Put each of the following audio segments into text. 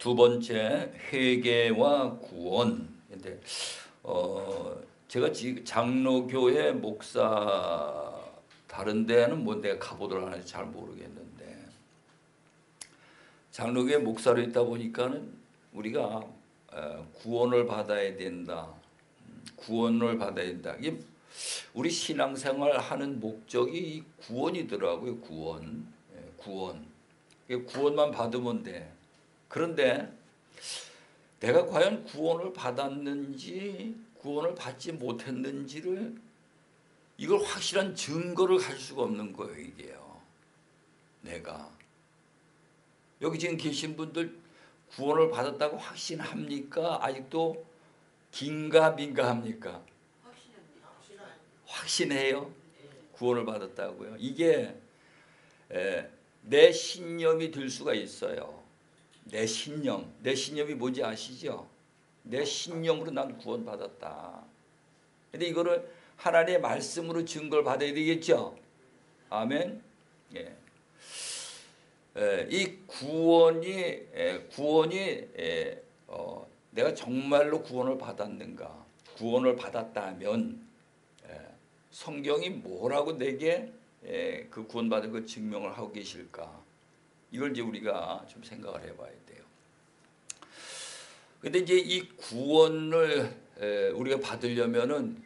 두 번째, 회개와 구원. 근데 제가 지금 장로교회 목사 다른 데는 뭐 내가 가보도록 하는지 잘 모르겠는데, 장로교회 목사로 있다 보니까는 우리가 구원을 받아야 된다. 구원을 받아야 된다. 이게 우리 신앙생활 하는 목적이 구원이더라고요. 구원. 구원. 구원만 받으면 돼. 그런데 내가 과연 구원을 받았는지 구원을 받지 못했는지를 이걸 확실한 증거를 가질 수가 없는 거예요. 이게요. 내가 여기 지금 계신 분들 구원을 받았다고 확신합니까? 아직도 긴가민가 합니까? 확신해요. 구원을 받았다고요. 이게 내 신념이 될 수가 있어요. 내 신념. 내 신념이 뭔지 아시죠? 내 신념으로 난 구원받았다. 근데 이거를 하나님의 말씀으로 증거를 받아야 되겠죠? 아멘. 예. 이 구원이 내가 정말로 구원을 받았는가? 구원을 받았다면 성경이 뭐라고 내게 그 구원받은 걸 증명을 하고 계실까? 이걸 이제 우리가 좀 생각을 해봐야 돼요. 근데 이제 이 구원을 우리가 받으려면은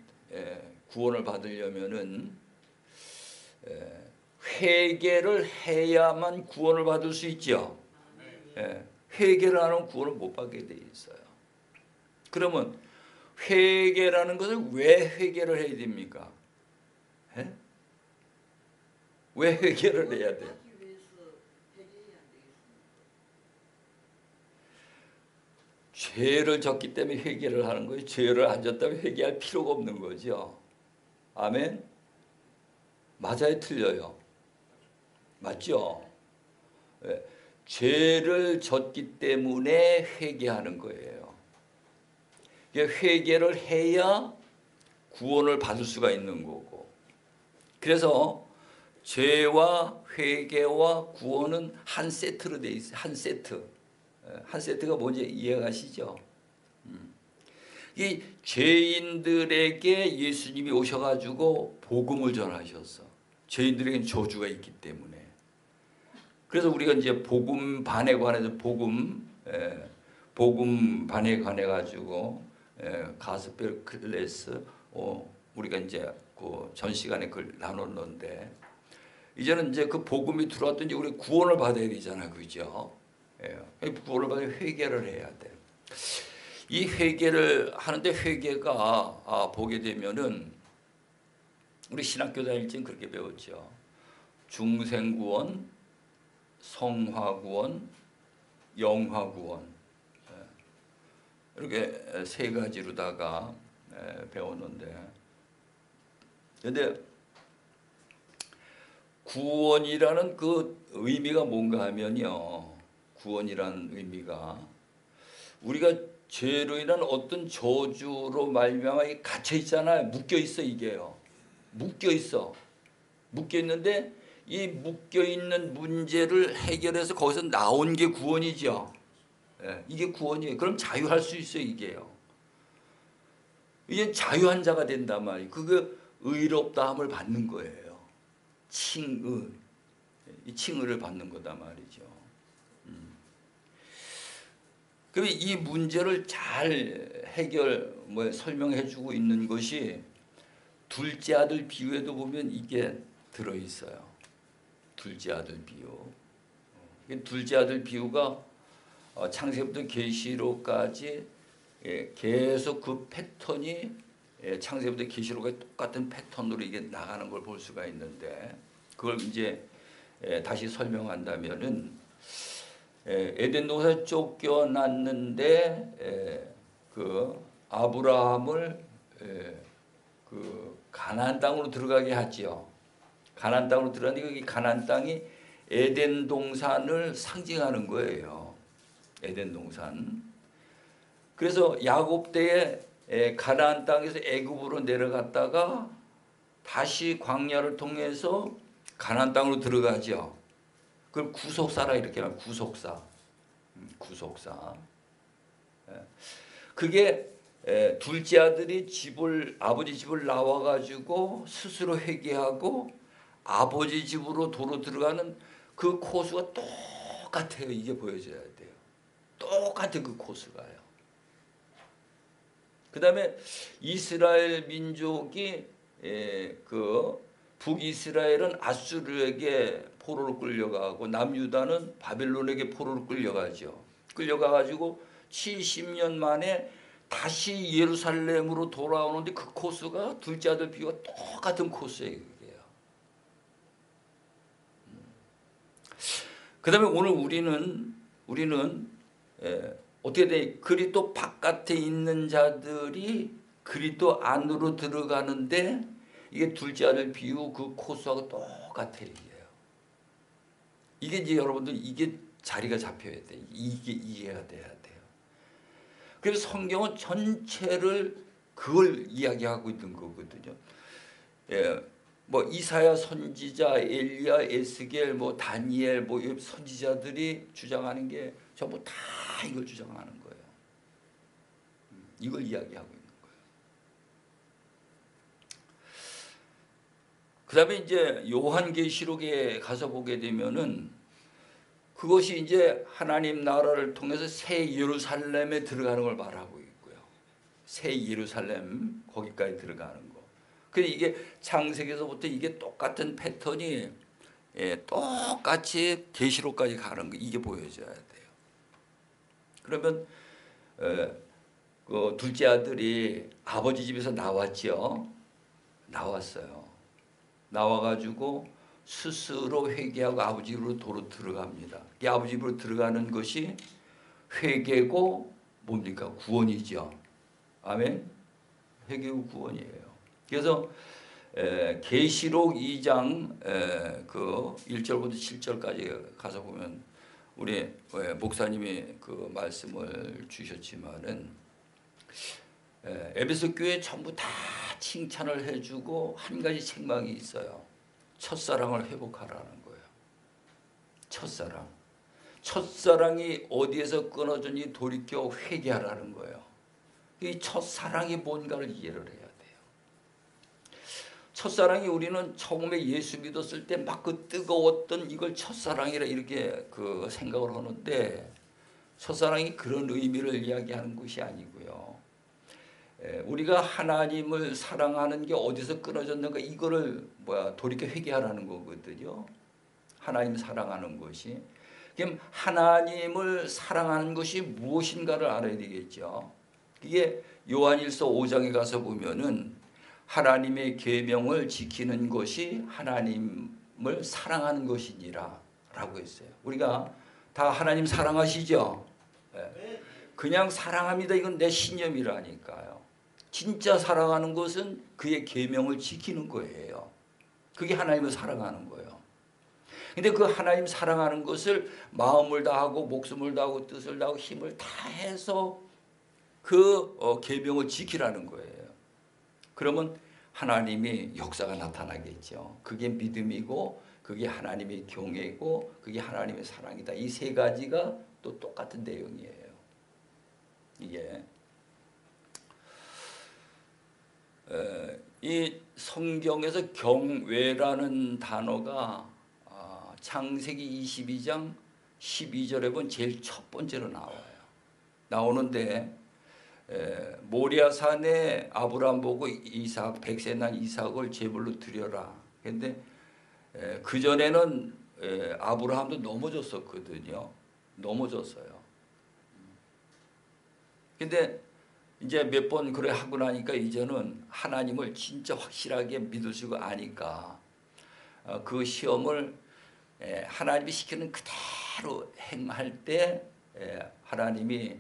회개를 해야만 구원을 받을 수 있죠. 회개를 안 하면 구원을 못 받게 돼 있어요. 그러면 회개라는 것을 왜 회개를 해야 됩니까? 왜 회개를 해야 돼요? 죄를 졌기 때문에 회개를 하는 거예요. 죄를 안 졌다면 회개할 필요가 없는 거죠. 아멘? 맞아요? 틀려요? 맞죠? 죄를 졌기 때문에 회개하는 거예요. 회개를 해야 구원을 받을 수가 있는 거고. 그래서 죄와 회개와 구원은 한 세트로 돼 있어요. 한 세트. 한 세트가 뭔지 이해가시죠? 이 죄인들에게 예수님이 오셔가지고 복음을 전하셨어. 죄인들에게는 저주가 있기 때문에. 그래서 우리가 이제 복음반에 관해서 복음반에 관해 가지고 가스펠 클래스 우리가 이제 그 전 시간에 그걸 나눴는데, 이제는 이제 그 복음이 들어왔더니 우리 구원을 받아야 되잖아요, 그죠? 구원을 받아 회개를 해야 돼. 이 회개를 하는데 회개가 보게 되면은 우리 신학교 다닐 때는 그렇게 배웠죠. 중생구원, 성화구원, 영화구원, 이렇게 세 가지로다가 배웠는데, 근데 구원이라는 그 의미가 뭔가 하면요, 구원이라는 의미가 우리가 죄로 인한 어떤 저주로 말미암아 갇혀 있잖아요. 묶여 있어. 이게요. 묶여 있어. 묶여 있는데 이 묶여 있는 문제를 해결해서 거기서 나온 게 구원이죠. 이게 구원이에요. 그럼 자유할 수 있어요. 이게요. 이게 자유한 자가 된단 말이에요. 그게 의롭다함을 받는 거예요. 칭의. 이 칭의를 받는 거다 말이죠. 그럼 이 문제를 잘 설명해주고 있는 것이 둘째 아들 비유에도 보면 이게 들어있어요. 둘째 아들 비유. 둘째 아들 비유가 창세기부터 계시록까지 계속 그 패턴이 창세기부터 계시록까지 똑같은 패턴으로 이게 나가는 걸 볼 수가 있는데, 그걸 이제 다시 설명한다면은 에덴 동산에 쫓겨났는데 그 아브라함을 그 가나안 땅으로 들어가게 하지요. 가나안 땅으로 들어가는데 그 가나안 땅이 에덴 동산을 상징하는 거예요. 에덴 동산. 그래서 야곱 때에 가나안 땅에서 애굽으로 내려갔다가 다시 광야를 통해서 가나안 땅으로 들어가죠. 그걸 구속사라 이렇게 하면 구속사. 구속사. 그게 둘째 아들이 아버지 집을 나와가지고 스스로 회개하고 아버지 집으로 도로 들어가는 그 코스가 똑같아요. 이게 보여져야 돼요. 똑같은 그 코스가요. 그 다음에 이스라엘 민족이 그 북이스라엘은 아수르에게 포로로 끌려가고 남유다는 바벨론에게 포로로 끌려가죠. 끌려가가지고 70년 만에 다시 예루살렘으로 돌아오는데 그 코스가 둘째 아들 비유가 똑같은 코스예요. 그 다음에 오늘 우리는 어떻게 돼? 그리스도 바깥에 있는 자들이 그리스도 안으로 들어가는데 이게 둘째 아들 비유 그 코스하고 똑같아요. 이게 이제 여러분들 이게 자리가 잡혀야 돼. 이게 이해가 돼야 돼요. 그래서 성경은 전체를 그걸 이야기하고 있는 거거든요. 뭐 이사야 선지자, 엘리야, 에스겔, 뭐 다니엘, 뭐 선지자들이 주장하는 게 전부 다 이걸 주장하는 거예요. 이걸 이야기하고 있는 거예요. 그다음에 이제 요한계시록에 가서 보게 되면은 그것이 이제 하나님 나라를 통해서 새 예루살렘에 들어가는 걸 말하고 있고요. 새 예루살렘 거기까지 들어가는 거. 근데 이게 창세기에서부터 이게 똑같은 패턴이 똑같이 계시록까지 가는 거 이게 보여져야 돼요. 그러면 그 둘째 아들이 아버지 집에서 나왔죠. 나왔어요. 나와가지고 스스로 회개하고 아버지 집으로 도로 들어갑니다. 이 아버지 집으로 들어가는 것이 회개고 뭡니까? 구원이죠. 아멘. 회개고 구원이에요. 그래서 계시록 2장 그 1절부터 7절까지 가서 보면 우리 목사님이 그 말씀을 주셨지만은 에베소 교회 전부 다 칭찬을 해주고 한 가지 책망이 있어요. 첫사랑을 회복하라는 거예요. 첫사랑. 첫사랑이 어디에서 끊어졌니 돌이켜 회개하라는 거예요. 이 첫사랑이 뭔가를 이해를 해야 돼요. 첫사랑이 우리는 처음에 예수 믿었을 때 막 그 뜨거웠던 이걸 첫사랑이라 이렇게 그 생각을 하는데 첫사랑이 그런 의미를 이야기하는 것이 아니고요. 우리가 하나님을 사랑하는 게 어디서 끊어졌는가 이거를 돌이켜 회개하라는 거거든요. 하나님 사랑하는 것이. 그럼 하나님을 사랑하는 것이 무엇인가를 알아야 되겠죠. 이게 요한일서 5장에 가서 보면은 하나님의 계명을 지키는 것이 하나님을 사랑하는 것이니라 라고 했어요. 우리가 다 하나님 사랑하시죠? 그냥 사랑합니다. 이건 내 신념이라니까요. 진짜 사랑하는 것은 그의 계명을 지키는 거예요. 그게 하나님을 사랑하는 거예요. 근데 그 하나님 사랑하는 것을 마음을 다하고 목숨을 다하고 뜻을 다하고 힘을 다해서 그 계명을 지키라는 거예요. 그러면 하나님이 역사가 나타나겠죠. 그게 믿음이고 그게 하나님의 경외고 그게 하나님의 사랑이다. 이 세 가지가 또 똑같은 내용이에요. 이게 이 성경에서 경외라는 단어가 창세기 22장 12절에 보면 제일 첫 번째로 나와요. 나오는데 모리아산에 아브라함 보고 이삭 백세 난 이삭을 제물로 드려라. 그런데 그 전에는 아브라함도 넘어졌었거든요. 넘어졌어요. 근데 이제 몇 번 그래 하고 나니까 이제는 하나님을 진짜 확실하게 믿을 수가 아니까 그 시험을 하나님이 시키는 그대로 행할 때 하나님이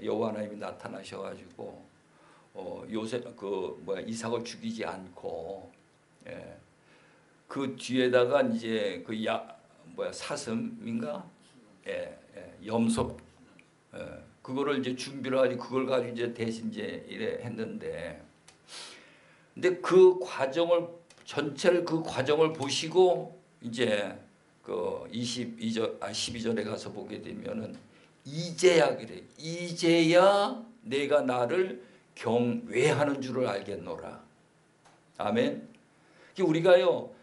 여호와 하나님이 나타나셔가지고 이삭을 죽이지 않고 그 뒤에다가 이제 그 사슴인가 염소 그거를 이제 준비를 하지 그걸 가지고 이제 대신 이제 이래 했는데 근데 그 과정을 전체를 그 과정을 보시고 이제 그 12절에 가서 보게 되면은 이제야 그래. 이제야 내가 나를 경외하는 줄을 알겠노라. 아멘. 우리가요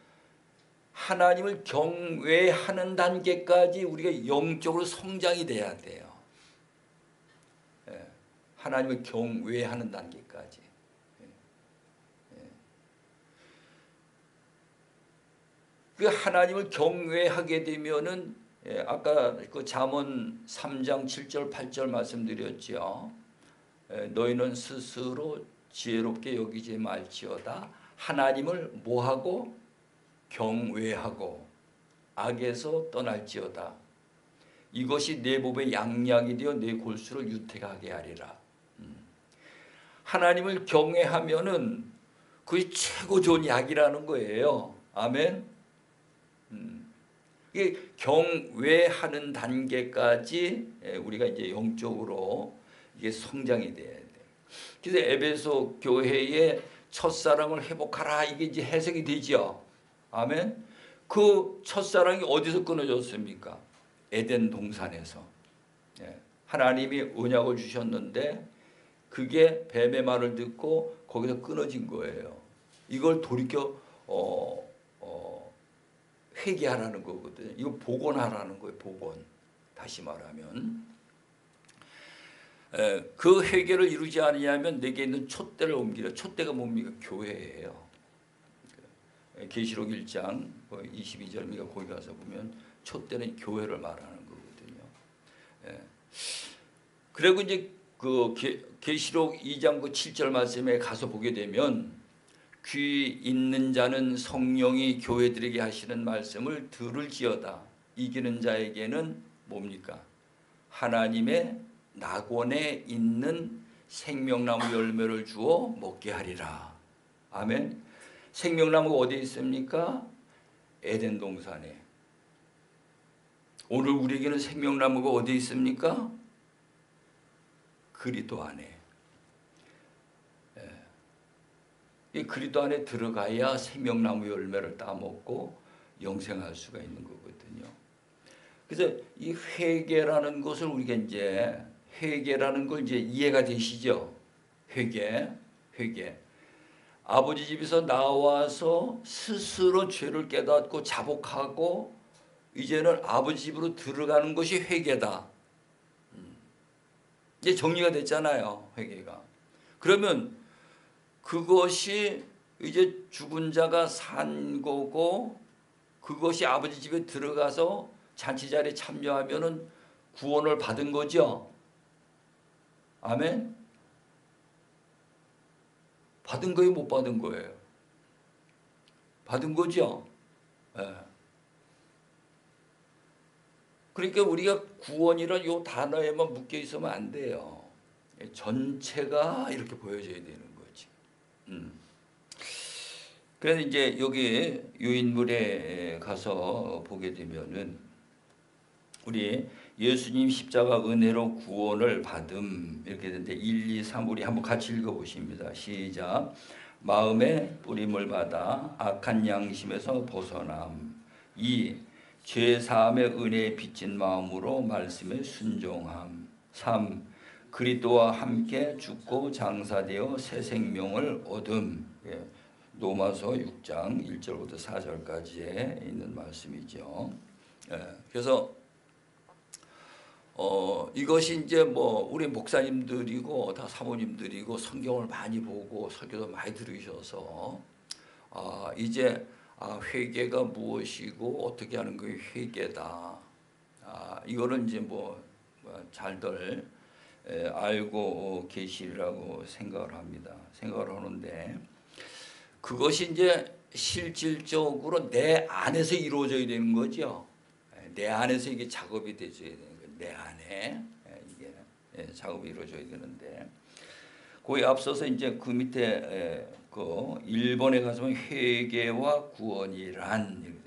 하나님을 경외하는 단계까지 우리가 영적으로 성장이 돼야 돼요. 하나님을 경외하는 단계까지. 그 하나님을 경외하게 되면은 아까 그 잠언 3장 7절 8절 말씀드렸죠. 너희는 스스로 지혜롭게 여기지 말지어다. 하나님을 뭐하고? 경외하고 악에서 떠날지어다. 이것이 내 몸에 양약이 되어 내 골수를 유택하게 하리라. 하나님을 경외하면은 그게 최고 좋은 약이라는 거예요. 아멘. 이게 경외하는 단계까지 우리가 이제 영적으로 이게 성장이 돼야 돼. 그래서 에베소 교회의 첫사랑을 회복하라 이게 이제 해석이 되죠. 아멘. 그 첫사랑이 어디서 끊어졌습니까? 에덴 동산에서. 하나님이 언약을 주셨는데 그게 뱀의 말을 듣고 거기서 끊어진 거예요. 이걸 돌이켜 회개하라는 거거든요. 이거 복원하라는 거예요. 복원. 다시 말하면 그 회개를 이루지 않으냐면 내게 있는 촛대를 옮기라. 촛대가 뭡니까? 교회예요. 계시록 1장 22절입니까? 거기 가서 보면 촛대는 교회를 말하는 거거든요. 그리고 이제 그 계시록 2장 7절 말씀에 가서 보게 되면 귀 있는 자는 성령이 교회들에게 하시는 말씀을 들을지어다. 이기는 자에게는 뭡니까? 하나님의 낙원에 있는 생명나무 열매를 주어 먹게 하리라. 아멘. 생명나무가 어디에 있습니까? 에덴 동산에. 오늘 우리에게는 생명나무가 어디에 있습니까? 그리스도 안에. 이 그리스도 안에 들어가야 생명나무 열매를 따먹고 영생할 수가 있는 거거든요. 그래서 이 회개라는 것을 우리가 이제 회개라는 걸 이제 이해가 되시죠? 회개. 아버지 집에서 나와서 스스로 죄를 깨닫고 자복하고 이제는 아버지 집으로 들어가는 것이 회개다. 이제 정리가 됐잖아요. 회개가. 그러면 그것이 이제 죽은 자가 산 거고 그것이 아버지 집에 들어가서 잔치 자리에 참여하면은 구원을 받은 거죠. 아멘. 받은 거예요, 못 받은 거예요? 받은 거죠. 그러니까 우리가 구원이란 이 단어에만 묶여 있으면 안 돼요. 전체가 이렇게 보여져야 되는 거지. 그래서 이제 여기 유인물에 가서 보게 되면은 우리 예수님 십자가 은혜로 구원을 받음 이렇게 되는데 1, 2, 3 우리 한번 같이 읽어보십니다. 시작. 마음에 뿌림을 받아 악한 양심에서 벗어남. 2. 죄사함의 은혜에 빚진 마음으로 말씀에 순종함. 3. 그리스도와 함께 죽고 장사되어 새 생명을 얻음. 로마서 6장 1절부터 4절까지에 있는 말씀이죠. 그래서 이것이 이제 뭐 우리 목사님들이고 다 사모님들이고 성경을 많이 보고 설교도 많이 들으셔서 이제 회개가 무엇이고 어떻게 하는 게 회개다. 이거는 이제 뭐 잘들 알고 계시리라고 생각을 합니다. 생각을 하는데 그것이 이제 실질적으로 내 안에서 이루어져야 되는 거죠. 내 안에서 이게 작업이 되어야 되는 거예요. 내 안에 이게 작업이 이루어져야 되는데 거기 앞서서 이제 그 밑에 그 1번에 가서 회개와 구원이란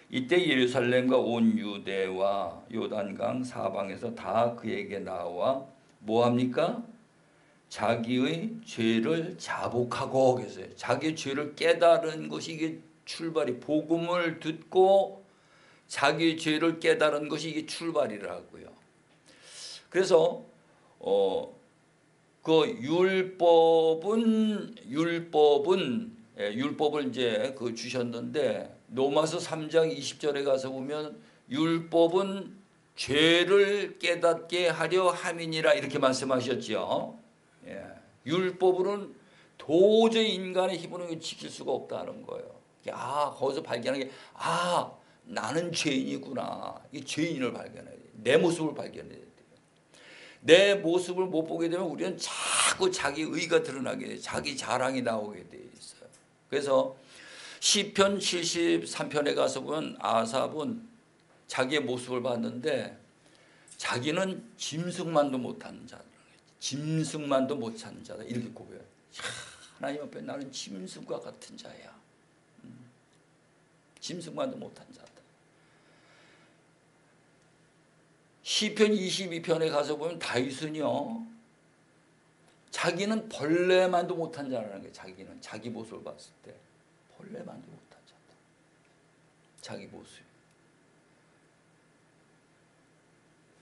이때 예루살렘과 온 유대와 요단강 사방에서 다 그에게 나와 뭐합니까? 자기의 죄를 자복하고 계세요. 자기의 죄를 깨달은 것이 이게 출발이 복음을 듣고 자기의 죄를 깨달은 것이 이게 출발이라고요. 그래서 그 율법을 이제 그 주셨는데 로마서 3장 20절에 가서 보면 율법은 죄를 깨닫게 하려 함이니라 이렇게 말씀하셨죠. 예. 율법으로는 도저히 인간의 힘으로 지킬 수가 없다는 거예요. 거기서 발견한 게 나는 죄인이구나. 이 죄인을 발견해야 돼. 내 모습을 발견해야 돼. 내 모습을 못 보게 되면 우리는 자꾸 자기 의가 드러나게 돼. 자기 자랑이 나오게 돼 있어요. 그래서 시편 73편에 가서 보면 아삽은 자기의 모습을 봤는데 자기는 짐승만도 못하는 자다. 짐승만도 못하는 자다. 이렇게 고백해요. 하나님 앞에 나는 짐승과 같은 자야. 짐승만도 못한 자다. 시편 22편에 가서 보면 다윗은요, 자기는 벌레만도 못한 자라는 거예요. 자기는 자기 모습을 봤을 때 벌레만도 못한 자다. 자기 모습.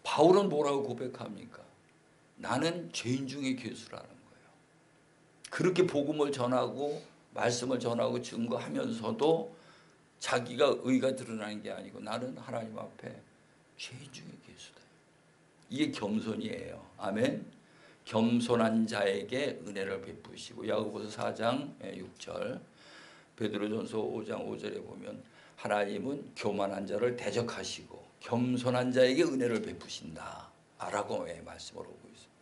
바울은 뭐라고 고백합니까? 나는 죄인 중에 괴수라는 거예요. 그렇게 복음을 전하고 말씀을 전하고 증거하면서도 자기가 의가 드러나는 게 아니고 나는 하나님 앞에 죄인 중에 괴수다. 이게 겸손이에요. 아멘. 겸손한 자에게 은혜를 베푸시고 야고보서 4장 6절 베드로전서 5장 5절에 보면 하나님은 교만한 자를 대적하시고 겸손한 자에게 은혜를 베푸신다 라고 말씀을 하고 있습니다.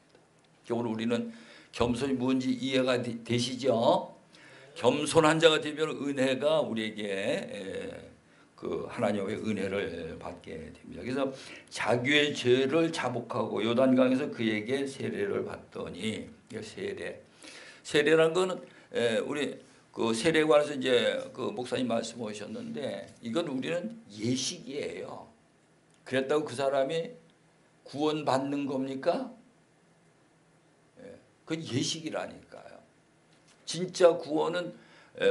오늘 우리는 겸손이 뭔지 이해가 되시죠? 겸손한 자가 되면 은혜가 우리에게 그 하나님의 은혜를 받게 됩니다. 그래서 자기의 죄를 자복하고 요단강에서 그에게 세례를 받더니 세례라는 거는 우리 그 세례에 관해서 이제 그 목사님 말씀하셨는데 이건 우리는 예식이에요. 그랬다고 그 사람이 구원받는 겁니까? 그건 예식이라니까요. 진짜 구원은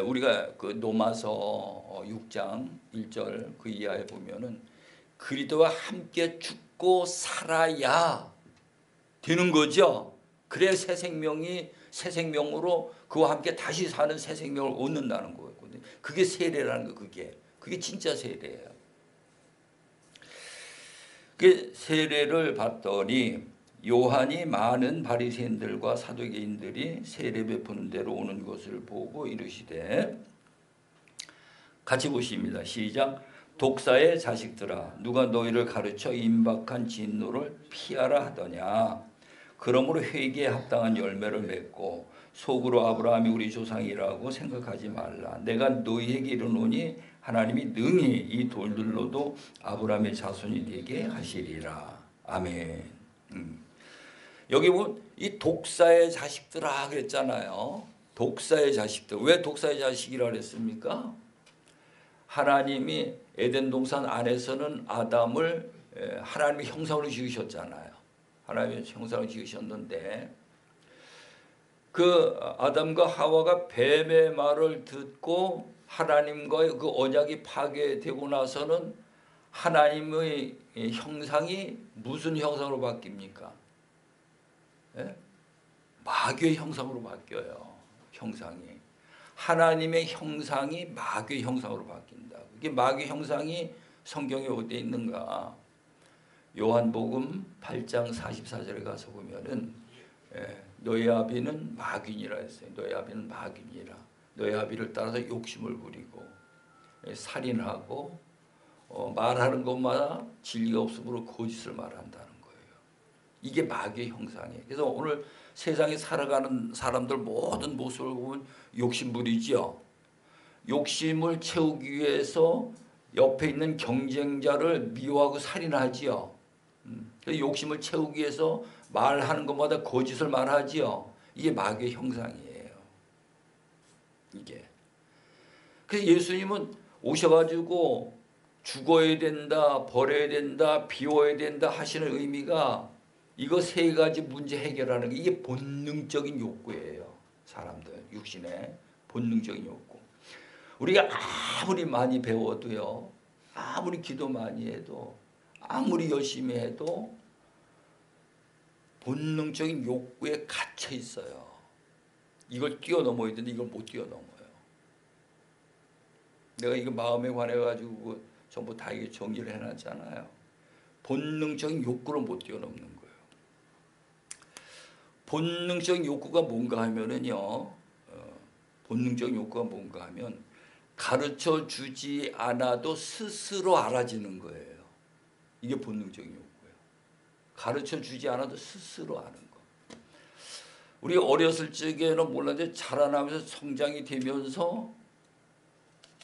우리가 그 로마서 6장 1절 그 이하에 보면은 그리스도와 함께 죽고 살아야 되는 거죠. 그래야 새 생명으로 그와 함께 다시 사는 새 생명을 얻는다는 거거든요. 그게 세례라는 거, 그게 진짜 세례예요. 그 세례를 받더니 요한이 많은 바리새인들과 사두개인들이 세례 베푸는 데로 오는 것을 보고 이르시되, 같이 보십니다. 시작. 독사의 자식들아, 누가 너희를 가르쳐 임박한 진노를 피하라 하더냐. 그러므로 회개에 합당한 열매를 맺고 속으로 아브라함이 우리 조상이라고 생각하지 말라. 내가 너희에게 이르노니 하나님이 능히 이 돌들로도 아브라함의 자손이 되게 하시리라. 아멘. 여기 보면 이 독사의 자식들아 그랬잖아요. 독사의 자식들. 왜 독사의 자식이라 그랬습니까? 하나님이 에덴 동산 안에서는 아담을 하나님의 형상으로 지으셨잖아요. 하나님의 형상으로 지으셨는데 그 아담과 하와가 뱀의 말을 듣고 하나님과의 그 언약이 파괴되고 나서는 하나님의 형상이 무슨 형상으로 바뀝니까? 예? 마귀의 형상으로 바뀌어요. 형상이. 하나님의 형상이 마귀의 형상으로 바뀐다. 이게 마귀의 형상이 성경에 어디에 있는가? 요한복음 8장 44절에 가서 보면은 너희 아비는 마귀니라 했어요. 너희 아비는 마귀니라. 너희 아비를 따라서 욕심을 부리고 살인하고 말하는 것마다 진리가 없으므로 거짓을 말한다는 거예요. 이게 마귀의 형상이에요. 그래서 오늘 세상에 살아가는 사람들 모든 모습을 보면 욕심부리죠. 욕심을 채우기 위해서 옆에 있는 경쟁자를 미워하고 살인하지요. 욕심을 채우기 위해서 말하는 것마다 거짓을 말하지요. 이게 마귀의 형상이에요. 이게. 그래서 예수님은 오셔가지고 죽어야 된다, 버려야 된다, 비워야 된다 하시는 의미가 이거 세 가지 문제 해결하는 게 이게 본능적인 욕구예요. 사람들 육신의 본능적인 욕구. 우리가 아무리 많이 배워도요, 아무리 기도 많이 해도 아무리 열심히 해도 본능적인 욕구에 갇혀 있어요. 이걸 뛰어넘어야 되는데 이걸 못 뛰어넘어요. 내가 이거 마음에 관해 가지고 전부 다 이게 정리를 해놨잖아요. 본능적인 욕구를 못 뛰어넘는 거예요. 본능적인 욕구가 뭔가 하면은요, 본능적인 욕구가 뭔가 하면 가르쳐 주지 않아도 스스로 알아지는 거예요. 이게 본능적인 욕구예요. 가르쳐 주지 않아도 스스로 아는 거. 우리 어렸을 적에는 몰랐는데 자라나면서 성장이 되면서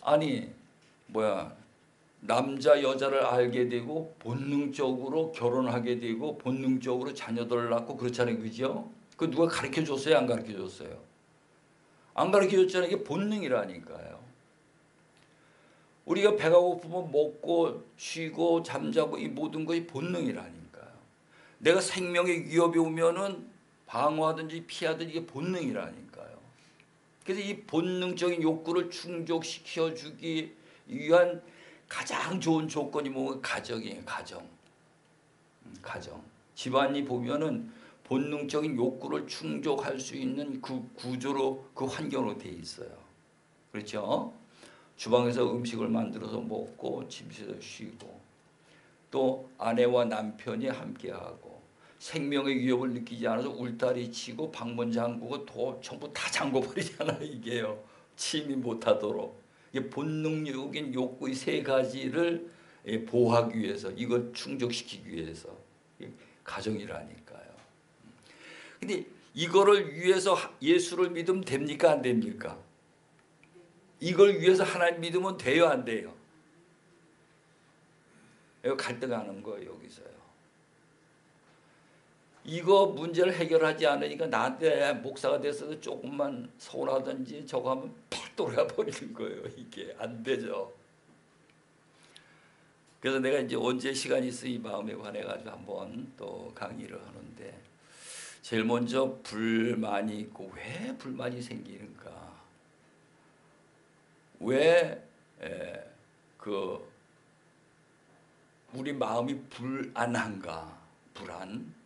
아니 남자 여자를 알게 되고 본능적으로 결혼하게 되고 본능적으로 자녀들을 낳고 그렇잖아요. 그죠? 그 누가 가르쳐 줬어요? 안 가르쳐 줬어요? 안 가르쳐 줬잖아요. 이게 본능이라니까요. 우리가 배가 고프면 먹고 쉬고 잠자고 이 모든 것이 본능이라니까요. 내가 생명의 위협이 오면은 방어하든지 피하든지 이게 본능이라니까요. 그래서 이 본능적인 욕구를 충족시켜 주기 위한 가장 좋은 조건이 뭐가 가정이에요. 가정. 집안이 보면은 본능적인 욕구를 충족할 수 있는 그 구조로 그 환경으로 돼 있어요. 그렇죠? 주방에서 음식을 만들어서 먹고 집에서 쉬고 또 아내와 남편이 함께하고 생명의 위협을 느끼지 않아서 울타리 치고 방문 잠그고 전부 다 잠궈버리잖아요. 이게요. 침이 못하도록. 이게 본능적인 욕구의 세 가지를 보호하기 위해서 이걸 충족시키기 위해서 가정이라니까요. 근데 이거를 위해서 예수를 믿으면 됩니까? 안 됩니까? 이걸 위해서 하나님 믿으면 돼요? 안 돼요? 이거 갈등하는 거예요. 여기서요. 이거 문제를 해결하지 않으니까 나한테 목사가 됐어도 조금만 서운하든지 저거 하면 팍 돌아가 버리는 거예요. 이게 안 되죠. 그래서 내가 이제 언제 시간이 있어 이 마음에 관해 가지고 한번 또 강의를 하는데 제일 먼저 불만이 있고 왜 불만이 생기는가? 왜 우리 마음이 불안한가? 불안.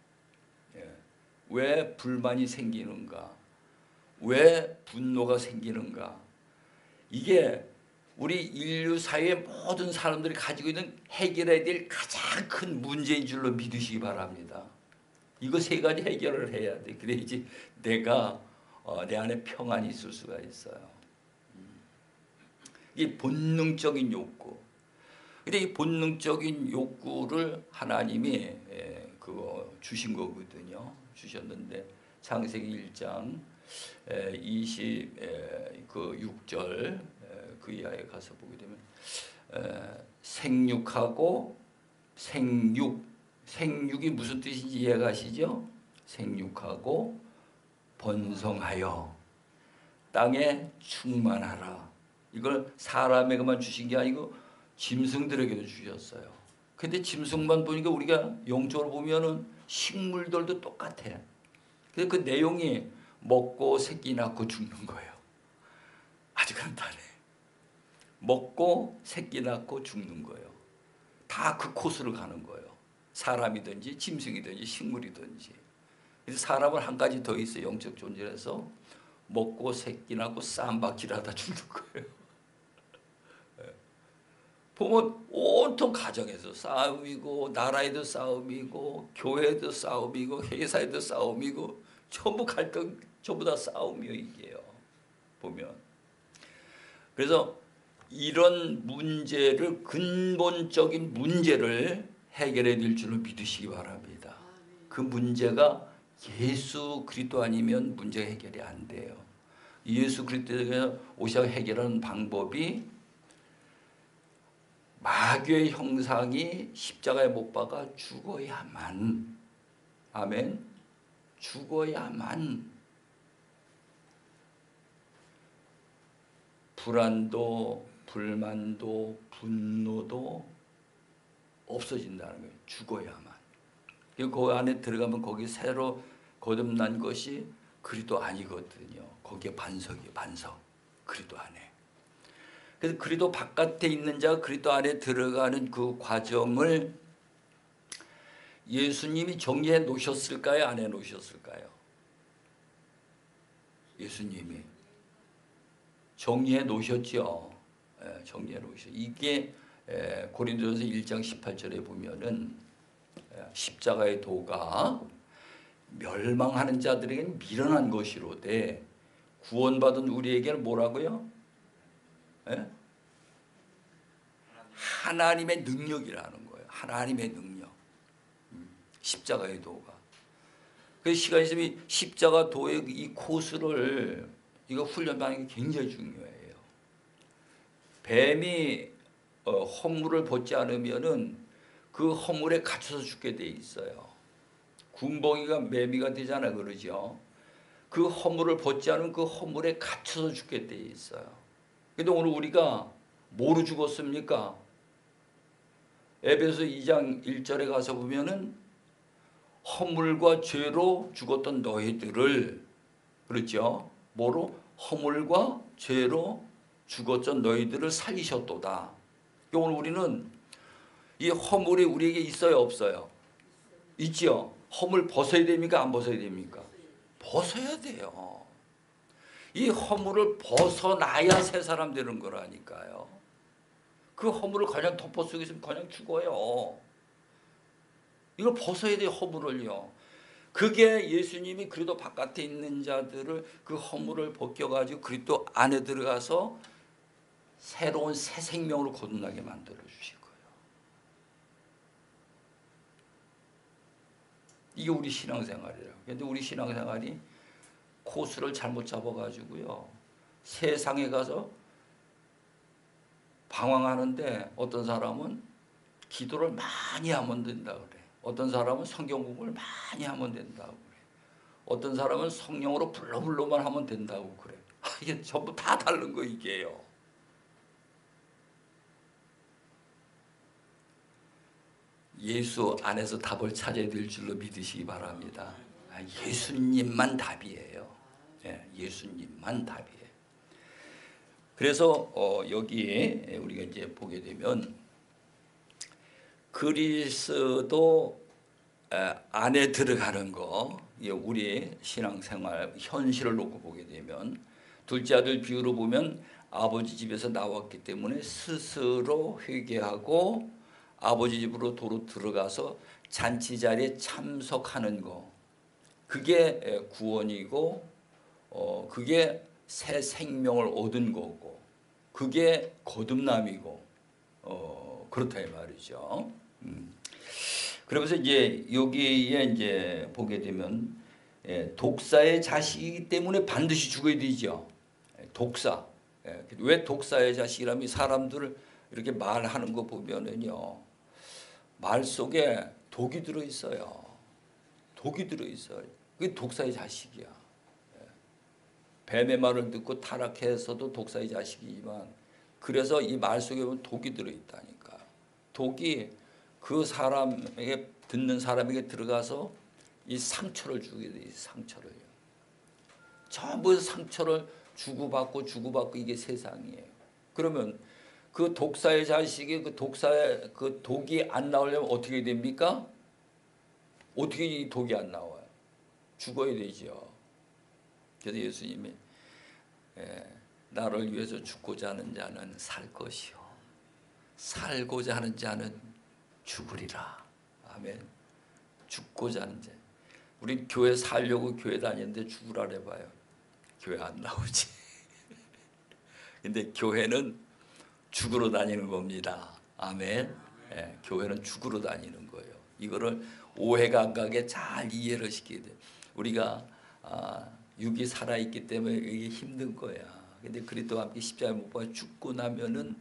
왜 불만이 생기는가? 왜 분노가 생기는가? 이게 우리 인류 사회의 모든 사람들이 가지고 있는 해결해야 될 가장 큰 문제인 줄로 믿으시기 바랍니다. 이거 세 가지 해결을 해야 돼. 그래야지 내가 내 안에 평안이 있을 수가 있어요. 이 본능적인 욕구. 근데 이 본능적인 욕구를 하나님이 그거 주신 거거든요. 주셨는데 창세기 1장 26절 그 이하에 가서 보게 되면 생육하고 생육이 무슨 뜻인지 이해가시죠? 생육하고 번성하여 땅에 충만하라. 이걸 사람에게만 주신 게 아니고 짐승들에게도 주셨어요. 근데 짐승만 보니까 우리가 영적으로 보면은 식물들도 똑같아. 그래서 그 내용이 먹고 새끼 낳고 죽는 거예요. 아주 간단해. 먹고 새끼 낳고 죽는 거예요. 다 그 코스를 가는 거예요. 사람이든지 짐승이든지 식물이든지. 그래서 사람은 한 가지 더 있어요. 영적 존재에서 먹고 새끼 낳고 쌈박질하다 죽는 거예요. 보면 온통 가정에서 싸움이고 나라에도 싸움이고 교회에도 싸움이고 회사에도 싸움이고 전부 갈등 전부 다 싸움이요 이게요. 보면 그래서 이런 문제를 근본적인 문제를 해결해 낼 줄을 믿으시기 바랍니다. 그 문제가 예수 그리스도 아니면 문제 해결이 안 돼요. 예수 그리스도에서 오셔 해결하는 방법이 마귀의 형상이 십자가에 못 박아 죽어야만, 아멘, 죽어야만 불안도 불만도 분노도 없어진다는 거예요. 죽어야만. 그 안에 들어가면 거기 새로 거듭난 것이 그리스도 아니거든요. 거기에 반석이에요. 반석. 그리스도 안에. 그래서 그리스도 바깥에 있는 자가 그리스도 안에 들어가는 그 과정을 예수님이 정리해 놓으셨을까요? 안 해 놓으셨을까요? 예수님이 정리해 놓으셨죠. 정리해 놓으셨죠. 이게 고린도전서 1장 18절에 보면은 십자가의 도가 멸망하는 자들에게는 미련한 것이로되 구원받은 우리에게는 뭐라고요? 하나님의 능력이라는 거예요. 하나님의 능력. 십자가의 도가. 그 시간 있으면 십자가 도의 이 코스를 이거 훈련하는 게 굉장히 중요해요. 뱀이 허물을 벗지 않으면은 그 허물에 갇혀서 죽게 돼 있어요. 군벙이가 매미가 되잖아 그러죠. 그 허물을 벗지 않으면 그 허물에 갇혀서 죽게 돼 있어요. 근데 오늘 우리가 뭐로 죽었습니까? 에베소 2장 1절에 가서 보면은 허물과 죄로 죽었던 너희들을, 그렇죠? 뭐로? 허물과 죄로 죽었던 너희들을 살리셨도다. 오늘 우리는 이 허물이 우리에게 있어요, 없어요? 있죠. 허물 벗어야 됩니까? 안 벗어야 됩니까? 벗어야 돼요. 이 허물을 벗어나야 새 사람 되는 거라니까요. 그 허물을 그냥 덮어 쓰고 있으면 그냥 죽어요. 이걸 벗어야 돼요, 허물을요. 그게 예수님이 그리스도 바깥에 있는 자들을 그 허물을 벗겨가지고 그리스도 안에 들어가서 새로운 새 생명으로 거듭나게 만들어 주실 거예요. 이게 우리 신앙생활이에요. 그런데 우리 신앙생활이 코스를 잘못 잡아가지고요, 세상에 가서 방황하는데 어떤 사람은 기도를 많이 하면 된다 그래. 어떤 사람은 성경 공부를 많이 하면 된다고 그래. 어떤 사람은 성령으로 불러불러만 하면 된다고 그래. 이게 전부 다 다른 거 이게요. 예수 안에서 답을 찾아야 될 줄로 믿으시기 바랍니다. 예수님만 답이에요. 예수님만 답이에요. 그래서 여기에 우리가 이제 보게 되면 그리스도 안에 들어가는 거, 우리의 신앙생활 현실을 놓고 보게 되면 둘째 아들 비유로 보면 아버지 집에서 나왔기 때문에 스스로 회개하고 아버지 집으로 도로 들어가서 잔치 자리에 참석하는 거, 그게 구원이고 그게 새 생명을 얻은 거고 그게 거듭남이고 그렇다 이 말이죠. 그러면서 이제 여기에 이제 보게 되면 독사의 자식이기 때문에 반드시 죽어야 되죠. 독사. 왜 독사의 자식이라면 사람들을 이렇게 말하는 거 보면은요, 말 속에 독이 들어 있어요. 독이 들어 있어요. 그게 독사의 자식이야. 뱀의 말을 듣고 타락해서도 독사의 자식이지만 그래서 이 말 속에 보면 독이 들어 있다니까. 독이 그 사람에게 듣는 사람에게 들어가서 이 상처를 주게 돼. 상처를 전부 상처를 주고받고 이게 세상이에요. 그러면 그 독사의 자식이 그 독사의 그 독이 안 나오려면 어떻게 됩니까? 어떻게 이 독이 안 나와요? 죽어야 되죠. 그래서 예수님이 나를 위해서 죽고자 하는 자는 살 것이요 살고자 하는 자는 죽으리라. 아멘. 죽고자 하는 자. 우리 교회 살려고 교회 다니는데 죽으라 해봐요. 교회 안 나오지. 근데 교회는 죽으러 다니는 겁니다. 아멘. 교회는 죽으러 다니는 거예요. 이거를 오해가 안 가게 잘 이해를 시켜야 돼요. 우리가 육이 살아있기 때문에 이게 힘든 거야. 근데 그리스도와 함께 십자가에 못 박혀 죽고 나면은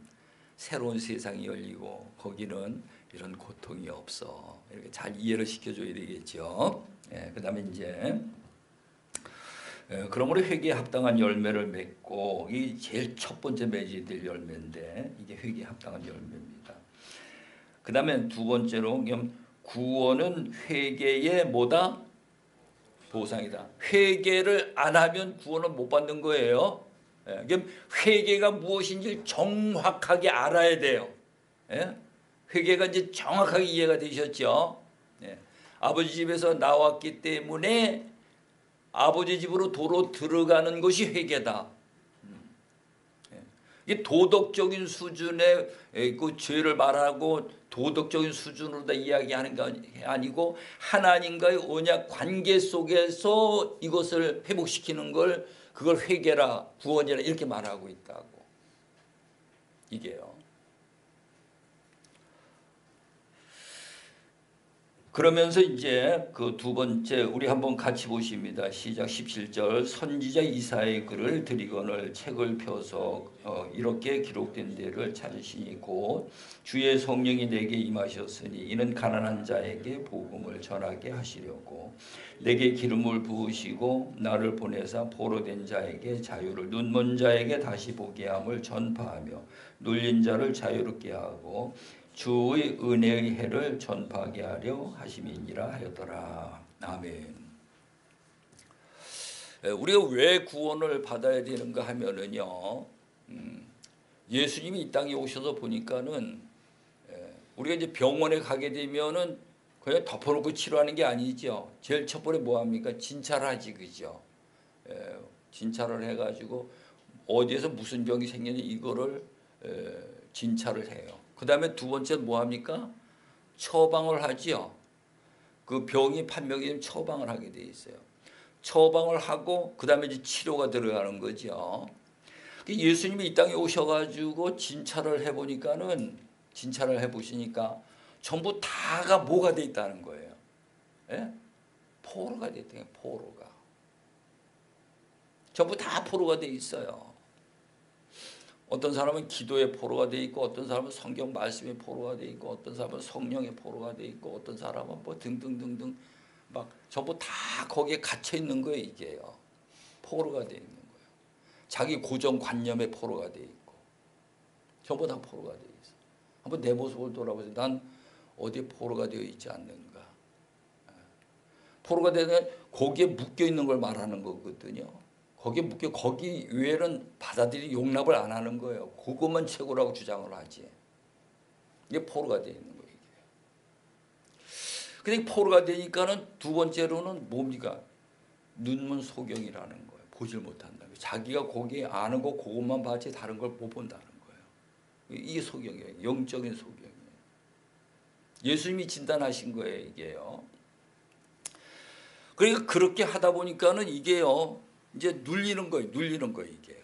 새로운 세상이 열리고 거기는 이런 고통이 없어. 이렇게 잘 이해를 시켜줘야 되겠죠. 그다음에 이제 그러므로 회개에 합당한 열매를 맺고 이 제일 첫 번째 맺어야 될 열매인데 이게 회개에 합당한 열매입니다. 그다음에 두 번째로 구원은 회개의 뭐다? 보상이다. 회개를 안 하면 구원을 못 받는 거예요. 예, 그럼 회개가 무엇인지 정확하게 알아야 돼요. 예? 회개가 이제 정확하게 이해가 되셨죠? 예. 아버지 집에서 나왔기 때문에 아버지 집으로 도로 들어가는 것이 회개다. 이게 도덕적인 수준의 그 죄를 말하고 도덕적인 수준으로 다 이야기하는 게 아니고 하나님과의 언약 관계 속에서 이것을 회복시키는 걸 그걸 회개라 구원이라 이렇게 말하고 있다고. 이게요. 그러면서 이제 그 두 번째 우리 한번 같이 보십니다. 시작 17절 선지자 이사야의 글을 드리거늘 책을 펴서 이렇게 기록된 데를 찾으시니 곧 주의 성령이 내게 임하셨으니 이는 가난한 자에게 복음을 전하게 하시려고 내게 기름을 부으시고 나를 보내사 포로된 자에게 자유를 눈먼 자에게 다시 보게 함을 전파하며 눌린 자를 자유롭게 하고 주의 은혜의 해를 전파하게 하려 하심이니라 하였더라. 아멘. 우리가 왜 구원을 받아야 되는가 하면은요, 예수님이 이 땅에 오셔서 보니까는 우리가 이제 병원에 가게 되면은 그냥 덮어놓고 치료하는 게 아니죠. 제일 첫 번째 뭐 합니까? 진찰하지, 그죠? 진찰을 해가지고 어디에서 무슨 병이 생겼는지 이거를 진찰을 해요. 그 다음에 두 번째 뭐 합니까? 처방을 하지요. 그 병이 판명이 되면 처방을 하게 돼 있어요. 처방을 하고 그 다음에 이제 치료가 들어가는 거죠. 예수님이 이 땅에 오셔가지고 진찰을 해보시니까 전부 다가 뭐가 돼 있다는 거예요. 예? 포로가 돼 있다는 거예요. 포로가. 전부 다 포로가 돼 있어요. 어떤 사람은 기도의 포로가 돼 있고 어떤 사람은 성경 말씀의 포로가 돼 있고 어떤 사람은 성령의 포로가 돼 있고 어떤 사람은 뭐 등등등등 막 전부 다 거기에 갇혀 있는 거예요. 이게요. 포로가 돼 있는 거예요. 자기 고정관념의 포로가 돼 있고 전부 다 포로가 돼 있어. 한번 내 모습을 돌아보세요. 난 어디에 포로가 되어 있지 않는가. 포로가 되면 거기에 묶여 있는 걸 말하는 거거든요. 거기에 묶여 거기 외에는 받아들이 용납을 안 하는 거예요. 그것만 최고라고 주장을 하지. 이게 포로가 되어 있는 거예요. 근데 포로가 되니까는 두 번째로는 뭡니까? 눈먼 소경이라는 거예요. 보질 못한다는 거예요. 자기가 거기에 아는 거 그것만 봤지 다른 걸 못 본다는 거예요. 이게 소경이에요. 영적인 소경이에요. 예수님이 진단하신 거예요. 이게요. 그러니까 그렇게 하다 보니까는 이게요. 이제 눌리는 거예요. 이게요.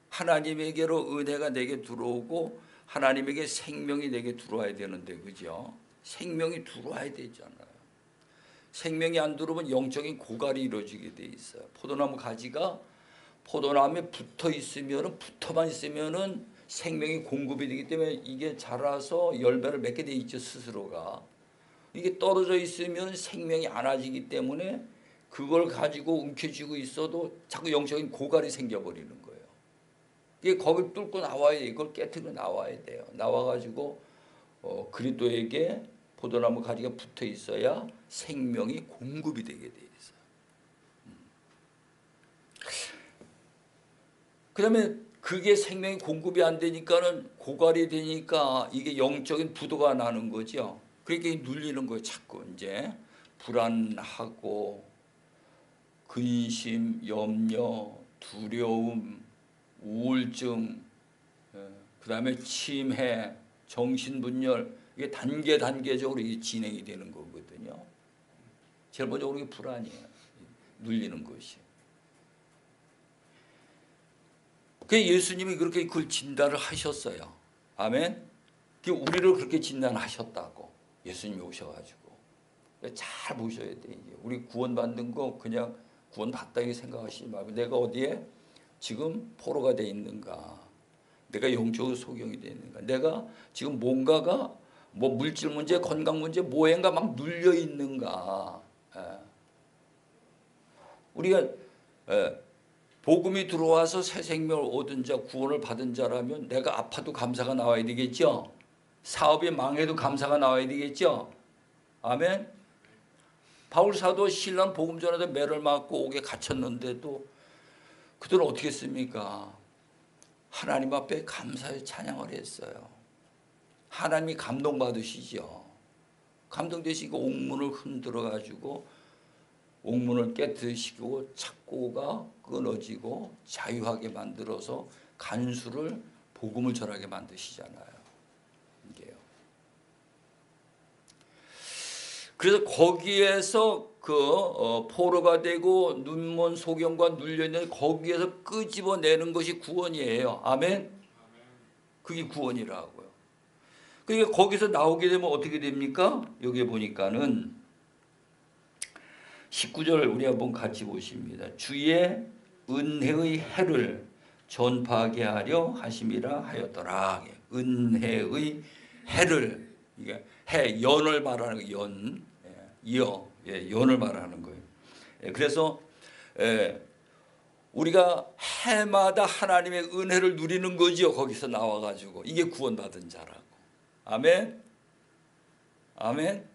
하나님에게로 은혜가 내게 들어오고 하나님에게 생명이 내게 들어와야 되는데 그죠? 생명이 들어와야 되잖아요. 생명이 안 들어오면 영적인 고갈이 이루어지게 돼 있어요. 포도나무 가지가 포도나무에 붙어만 있으면은 생명이 공급이 되기 때문에 이게 자라서 열매를 맺게 돼 있죠. 스스로가. 이게 떨어져 있으면 생명이 안 와지기 때문에 그걸 가지고 움켜쥐고 있어도 자꾸 영적인 고갈이 생겨버리는 거예요. 이게 거길 뚫고 나와야 돼요. 이걸 깨트려 나와야 돼요. 나와가지고 그리스도에게 포도나무 가지가 붙어 있어야 생명이 공급이 되게 돼 있어요. 그다음에 그게 생명이 공급이 안 되니까는 고갈이 되니까 이게 영적인 부도가 나는 거죠. 그러니까 눌리는 거예요. 자꾸 이제 불안하고 근심, 염려, 두려움, 우울증, 그 다음에 치매, 정신분열 이게 단계적으로 이게 진행이 되는 거거든요. 제일 먼저 우리 불안이에요. 눌리는 것이. 그 예수님이 그렇게 그걸 진단을 하셨어요. 아멘. 우리를 그렇게 진단하셨다고 예수님이 오셔가지고 잘 보셔야 돼. 우리 구원받는 거 그냥 구원받다 이렇게 생각하시지 말고 내가 어디에 지금 포로가 돼 있는가, 내가 영적으로 소경이 돼 있는가, 내가 지금 뭔가가 뭐 물질 문제, 건강 문제, 뭐인가 막 눌려 있는가. 우리가 복음이 들어와서 새 생명을 얻은 자, 구원을 받은 자라면 내가 아파도 감사가 나와야 되겠죠. 사업이 망해도 감사가 나와야 되겠죠. 아멘. 바울 사도 신랑 복음 전하다 매를 맞고 옥에 갇혔는데도 그들은 어떻게 했습니까? 하나님 앞에 감사의 찬양을 했어요. 하나님이 감동받으시죠. 감동되시고 옥문을 흔들어 가지고 옥문을 깨뜨리시고 착고가 끊어지고 자유하게 만들어서 간수를 복음을 전하게 만드시잖아요. 이게요. 그래서 거기에서 포로가 되고 눈먼 소경과 눌려있는 거기에서 끄집어내는 것이 구원이에요. 아멘? 그게 구원이라고요. 그러니까 거기서 나오게 되면 어떻게 됩니까? 여기 보니까는 19절 우리 한번 같이 보십니다. 주의 은혜의 해를 전파하게 하려 하심이라 하였더라. 은혜의 해를, 이게 해, 연을 말하는 거예요. 연, 연을 말하는 거예요. 그래서 우리가 해마다 하나님의 은혜를 누리는 거죠. 거기서 나와가지고 이게 구원받은 자라고. 아멘. 아멘.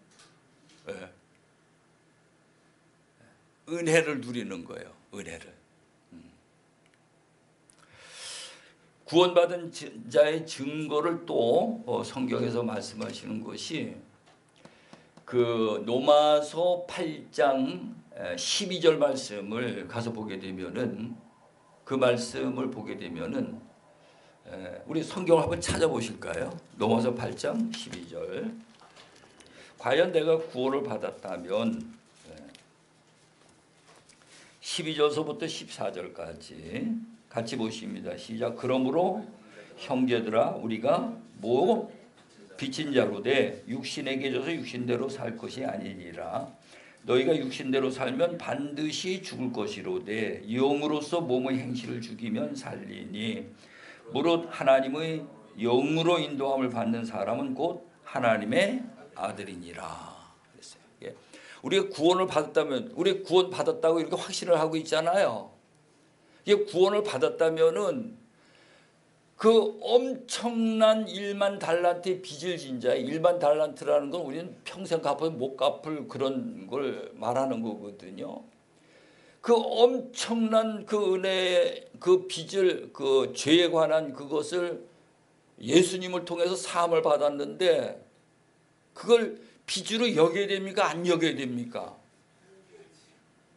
은혜를 누리는 거예요. 은혜를. 구원받은 자의 증거를 또 성경에서 말씀하시는 것이 그 로마서 8장 12절 말씀을 가서 보게 되면은, 그 말씀을 보게 되면은 우리 성경을 한번 찾아보실까요? 로마서 8장 12절. 과연 내가 구원을 받았다면 12절서부터 14절까지 같이 보십니다. 시작. 그러므로 형제들아 우리가 뭐 빚진 자로 돼 육신에게 져서 육신대로 살 것이 아니니라. 너희가 육신대로 살면 반드시 죽을 것이로되 영으로서 몸의 행실을 죽이면 살리니 무릇 하나님의 영으로 인도함을 받는 사람은 곧 하나님의 아들이니라. 그랬어요. 예. 우리가 구원을 받았다면, 우리 구원 받았다고 이렇게 확신을 하고 있잖아요. 이게 구원을 받았다면은 그 엄청난 1만 달란트의 빚을 진 자의 1만 달란트라는 건 우리는 평생 갚아도 못 갚을 그런 걸 말하는 거거든요. 그 엄청난 그 은혜의 그 빚을, 그 죄에 관한 그것을 예수님을 통해서 사함을 받았는데 그걸 빚으로 여겨야 됩니까? 안 여겨야 됩니까?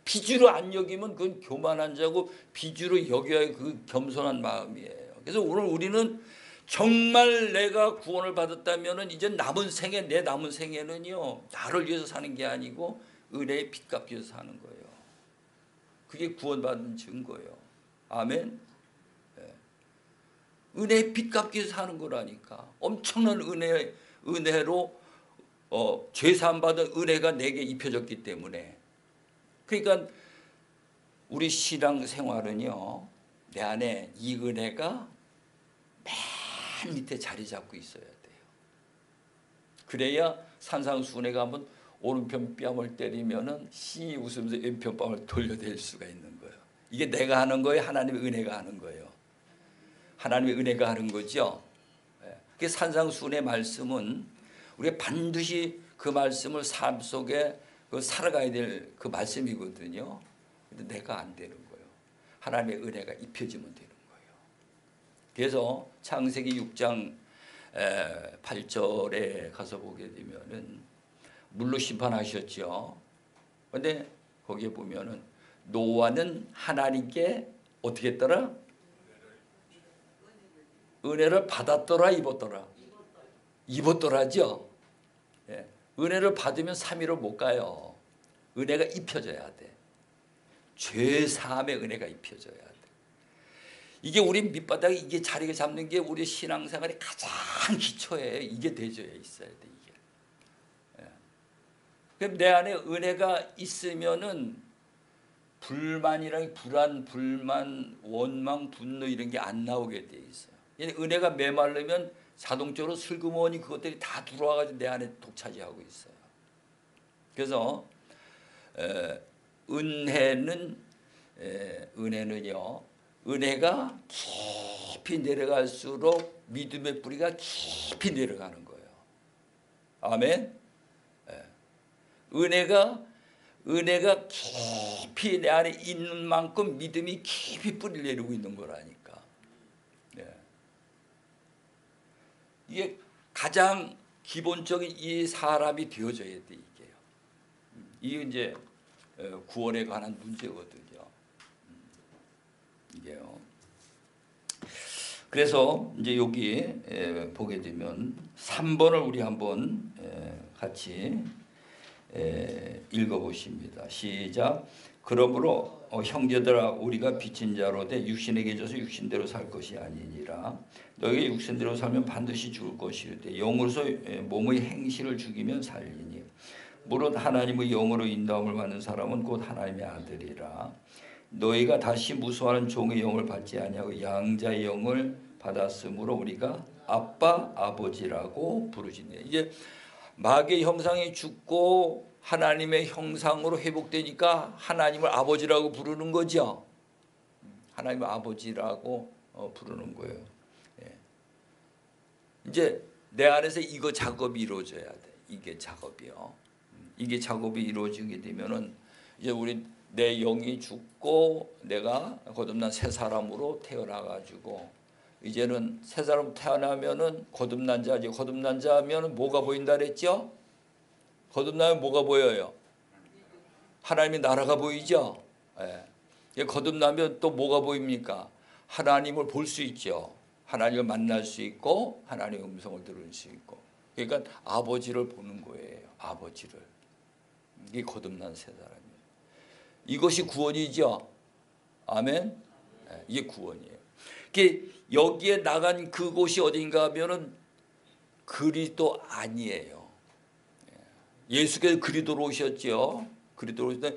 빚으로 안 여기면 그건 교만한 자고 빚으로 여겨야 그 겸손한 마음이에요. 그래서 오늘 우리는 정말 내가 구원을 받았다면 이제 남은 생에, 내 남은 생에는요 나를 위해서 사는 게 아니고 은혜의 빚 갚기 위해서 사는 거예요. 그게 구원받은 증거예요. 아멘. 네. 은혜의 빚 갚기 위해서 사는 거라니까. 엄청난 은혜로 죄사함 받은 은혜가 내게 입혀졌기 때문에. 그러니까 우리 신앙 생활은요 내 안에 이 은혜가 맨 밑에 자리 잡고 있어야 돼요. 그래야 산상수훈회가 한번 오른편 뺨을 때리면은 씨 웃으면서 왼편 뺨을 돌려댈 수가 있는 거예요. 이게 내가 하는 거예요? 하나님의 은혜가 하는 거예요? 하나님의 은혜가 하는 거죠. 그 산상수훈의 말씀은 우리가 반드시 그 말씀을 삶 속에 살아가야 될 그 말씀이거든요. 근데 내가 안 되는 거예요. 하나님의 은혜가 입혀지면 되는 거예요. 그래서 창세기 6장 8절에 가서 보게 되면은 물로 심판하셨죠. 근데 거기에 보면은 노아는 하나님께 어떻게 했더라? 은혜를 받았더라, 입었더라? 입었더라죠. 예. 은혜를 받으면 3위로 못 가요. 은혜가 입혀져야 돼. 죄 사함의 은혜가 입혀져야 돼. 이게 우리 밑바닥에 이게 자리가 잡는 게 우리 신앙생활의 가장 기초에 이게 대조해 있어야 돼. 이게. 예. 그럼 내 안에 은혜가 있으면은 불만이랑 불안, 불만, 원망, 분노 이런 게 안 나오게 돼 있어요. 은혜가 메말르면 자동적으로 슬그머니 그것들이 다 들어와가지고 내 안에 독차지하고 있어요. 그래서 은혜는요, 은혜가 깊이 내려갈수록 믿음의 뿌리가 깊이 내려가는 거예요. 아멘. 은혜가 깊이 내 안에 있는 만큼 믿음이 깊이 뿌리 내리고 있는 거라니까. 네. 이게 가장 기본적인 이 사람이 되어져야 돼, 이게요. 이게 이제 구원에 관한 문제거든요. 이게요. 그래서 이제 여기 보게 되면 3번을 우리 한번 같이 읽어보십니다. 시작. 그러므로 형제들아 우리가 빚진 자로 돼 육신에게 져서 육신대로 살 것이 아니니라. 너희가 육신대로 살면 반드시 죽을 것이로되 영으로서 몸의 행실을 죽이면 살리니 무릇 하나님의 영으로 인도함을 받는 사람은 곧 하나님의 아들이라. 너희가 다시 무수하는 종의 영을 받지 아니하고 양자의 영을 받았으므로 우리가 아빠 아버지라고 부르시네. 이제 마귀의 형상이 죽고 하나님의 형상으로 회복되니까 하나님을 아버지라고 부르는 거죠. 하나님을 아버지라고 부르는 거예요. 예. 이제 내 안에서 이거 작업이 이루어져야 돼. 이게 작업이요. 이게 작업이 이루어지게 되면은 이제 우리 내 영이 죽고 내가 거듭난 새 사람으로 태어나가지고 이제는 새 사람 태어나면은 거듭난 자지. 거듭난 자면은 뭐가 보인다 그랬죠? 거듭나면 뭐가 보여요? 하나님의 나라가 보이죠? 예. 거듭나면 또 뭐가 보입니까? 하나님을 볼 수 있죠. 하나님을 만날 수 있고 하나님의 음성을 들을 수 있고. 그러니까 아버지를 보는 거예요. 아버지를. 이게 거듭난 새 사람이에요. 이것이 구원이죠. 아멘. 예. 이게 구원이에요. 여기에 나간 그곳이 어딘가 하면은 그리스도 아니에요. 예수께서 그리스도로 오셨죠. 그리스도로 오실 때